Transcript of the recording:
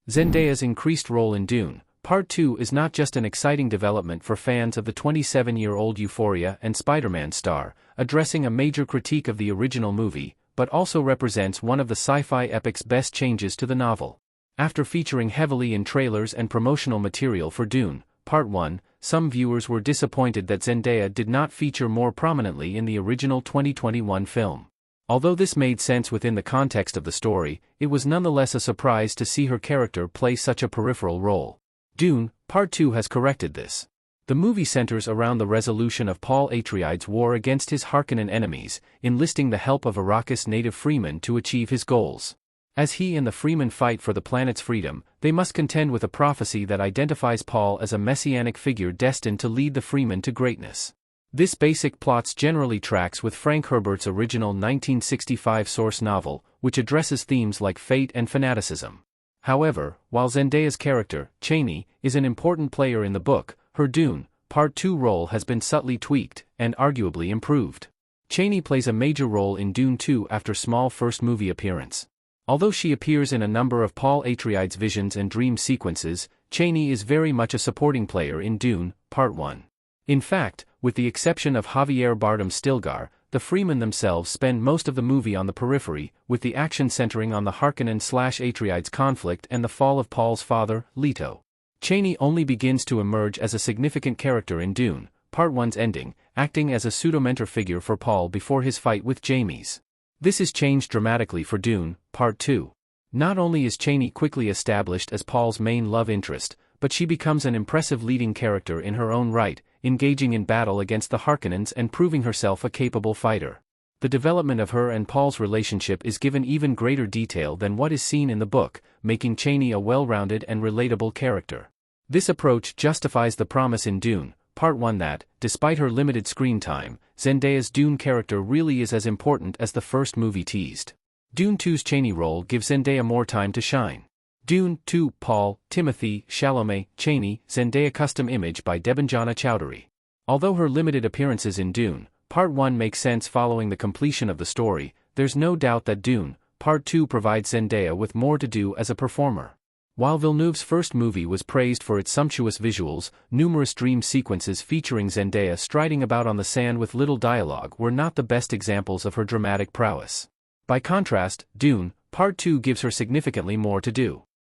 Zendaya's increased role in Dune, Part 2 is not just an exciting development for fans of the 27-year-old Euphoria and Spider-Man star, addressing a major critique of the original movie, but also represents one of the sci-fi epic's best changes to the novel. After featuring heavily in trailers and promotional material for Dune, Part 1, some viewers were disappointed that Zendaya did not feature more prominently in the original 2021 film. Although this made sense within the context of the story, it was nonetheless a surprise to see her character play such a peripheral role. Dune, Part 2 has corrected this. The movie centers around the resolution of Paul Atreides' war against his Harkonnen enemies, enlisting the help of Arrakis native freemen to achieve his goals. As he and the freemen fight for the planet's freedom, they must contend with a prophecy that identifies Paul as a messianic figure destined to lead the freemen to greatness. This basic plot generally tracks with Frank Herbert's original 1965 source novel, which addresses themes like fate and fanaticism. However, while Zendaya's character, Chani, is an important player in the book, her Dune, Part 2 role has been subtly tweaked, and arguably improved. Chani plays a major role in Dune 2 after small first movie appearance. Although she appears in a number of Paul Atreides' visions and dream sequences, Chani is very much a supporting player in Dune, Part 1. In fact, with the exception of Javier Bardem's Stilgar, the Freemen themselves spend most of the movie on the periphery, with the action centering on the Harkonnen/Atreides conflict and the fall of Paul's father, Leto. Chani only begins to emerge as a significant character in Dune, Part 1's ending, acting as a pseudo-mentor figure for Paul before his fight with Jamies. This is changed dramatically for Dune, Part 2. Not only is Chani quickly established as Paul's main love interest, but she becomes an impressive leading character in her own right, engaging in battle against the Harkonnens and proving herself a capable fighter. The development of her and Paul's relationship is given even greater detail than what is seen in the book, making Chani a well-rounded and relatable character. This approach justifies the promise in Dune, Part 1 that, despite her limited screen time, Zendaya's Dune character really is as important as the first movie teased. Dune 2's Chani role gives Zendaya more time to shine. Dune 2, Paul, Timothy, Chalamet, Chani, Zendaya custom image by Debanjana Chowdhury. Although her limited appearances in Dune, Part 1 makes sense following the completion of the story, there's no doubt that Dune, Part 2 provides Zendaya with more to do as a performer. While Villeneuve's first movie was praised for its sumptuous visuals, numerous dream sequences featuring Zendaya striding about on the sand with little dialogue were not the best examples of her dramatic prowess. By contrast, Dune, Part 2 gives her significantly more to do.